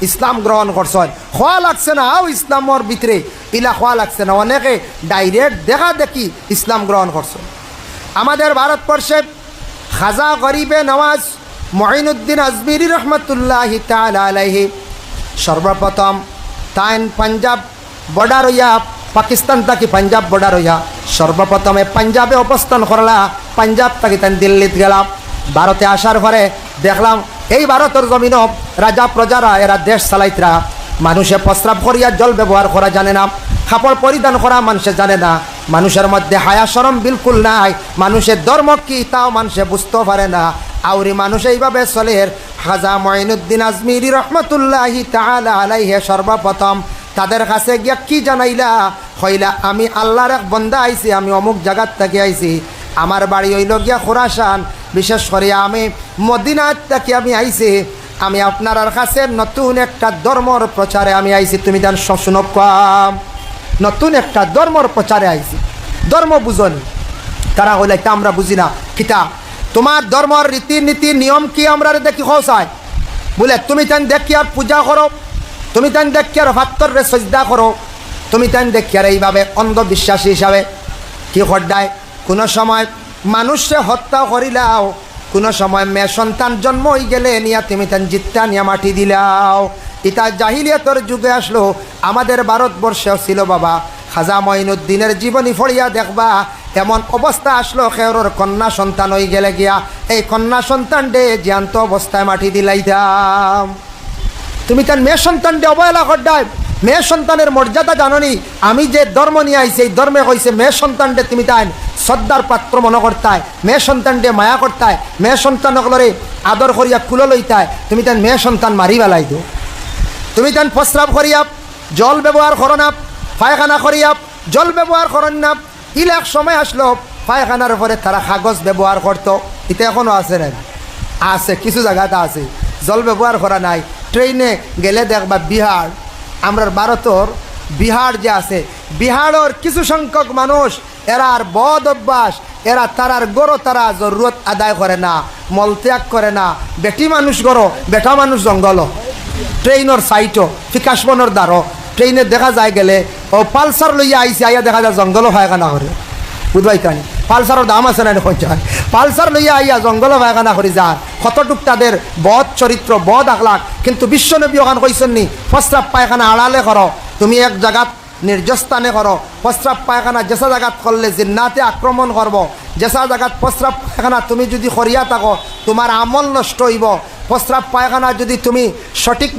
ইসলাম গ্রহণ করছেন খোয়া লাগছে না ইসলামর ভিতরে ইলা খোয়া লাগছে না অনেকে ডাইরেক্ট দেখা দেখি ইসলাম গ্রহণ করছেন। আমাদের ভারতবর্ষে খাজা গরিবে নওয়াজ মঈনুদ্দিন আজমিরি রহমতুল্লাহি তাআলা আলাইহি সর্বপ্রথম তাইন পাঞ্জাব বর্ডার হইয়া পাকিস্তান থাকি পাঞ্জাব বর্ডার হইয়া সর্বপ্রথমে পাঞ্জাবে অবস্থান করলা। পাঞ্জাব থাকি তাই দিল্লিতে গেলাম। ভারতে আসার পরে দেখলাম এই ভারতের জমিন রাজা প্রজারা এরা দেশ চালাইতরা মানুষে প্রস্রাব করিয়া জল ব্যবহার করা জানে না, কাপড় পরিধান করা মানুষে জানে না, মানুষের মধ্যে হায়া শরম বিলকুল নাই, মানুষের ধর্ম কি তাও মানুষে বুঝতে পারে না। আউরি মানুষ এইভাবে চলে। খাজা মঈনুদ্দিন আজমিরি রহমতুল্লাহি তাআলা আলাইহি সর্বপ্রথম তাদের কাছে গিয়া কি জানাইলা হইলা, আমি আল্লাহর এক বন্দা আইছি, আমি অমুক জায়গার থেকে আইছি, আমার বাড়ি হইল গিয়া খুরাসান, বিশেষ করে আমি মদিনার থেকে আমি আইছি, আমি আপনার কাছে নতুন একটা ধর্মর প্রচারে আমি আইছি। তুমি জান শুনক নতুন একটা ধর্মর প্রচারে আইছি। ধর্ম বুঝনি তারা হইলে তা আমরা বুঝি না কিতা তোমার ধর্মর রীতিনীতি নিয়ম কি আমরা দেখি খোসায় বলে তুমি তান দেখি আর পূজা করো, তুমি তান দেখি আর ভাত্তরে সজদা করো, তুমি তান দেখি আর এইভাবে অন্ধবিশ্বাসী হিসাবে কি হড্ডায় কোনো সময় মানুষে হত্যা করিলাও, কোনো সময় মেয়ে সন্তান জন্ম হয়ে গেলে নিয়া তুমি তান জিত্তা নিয়া মাটি দিলাও। ইতা জাহিলিয়াতর যুগে আসলো, আমাদের ভারতবর্ষেও ছিল বাবা। খাজা মঈনুদ্দিনের জীবনী ফড়িয়া দেখবা এমন অবস্থা আসলো খেরোর কন্যা সন্তান হয়ে গেলে গিয়া এই কন্যা সন্তান ডে জ্যান্ত অবস্থায় মাটি দিলাইতাম। তুমি তার মেয়ে সন্তান ডে অবহেলা করডায়, মেয়ে সন্তানের মর্যাদা জাননি। আমি যে ধর্ম নিয়ে আইছি এই ধর্মে কইছে মেয়ে সন্তান ডে তুমি তাই শ্রদ্ধার পাত্র মনে করতায়, মেয়ে সন্তান ডে মায়া করতায়, মেয়ে সন্তান সকলরে আদর করিয়া কুলো লইতায়, তুমি তার মেয়ে সন্তান মারি বেলাই দো। তুমি তান প্রস্রাব করিয়া জল ব্যবহার করো না, পায়খানা করিয়া জল ব্যবহার করেন না। ইলাক সময় আসলো পায়খানার পরে তারা কাগজ ব্যবহার করতো, এটা এখনও আছে না? আছে, কিছু জায়গাতে আছে, জল ব্যবহার করা নাই। ট্রেনে গেলে দেখবা বিহার, আমরা ভারতের বিহার যে আছে, বিহারের কিছু সংখ্যক মানুষ এরার বদ অভ্যাস, এরা তারার গরো তারা জরুরত আদায় করে না, মলত্যাগ করে না। বেটি মানুষ গরো, বেটা মানুষ জঙ্গল। ট্রেনের সাইটও ফিকাশবনের দ্বারও ট্রেনে দেখা যায় গেলে ও পালসার লইয়া আইসি, আইয়া দেখা যায় জঙ্গলও পায়খানা করে, বুঝবাই তানি পালসারের দাম আছে না পঞ্চাশ, পালসার লইয়া আইয়া জঙ্গলও পায়খানা করে যান। কতটুক তাদের বদ চরিত্র, বদ আখলাক। কিন্তু বিশ্বনবী ওখান কইছেন নি প্রস্রাব পায়খানা আড়ালে করো, তুমি এক জায়গাত নির্জস্থানে করো। প্রস্রাব পায়খানা যেসা জায়গাত করলে জিন্নাতে আক্রমণ করব, যেসা জায়গাত প্রস্রাব পায়খানা তুমি যদি করিয়া থাকো তোমার আমল নষ্ট হইব। প্রস্রাব পায়খানা যদি তুমি সঠিক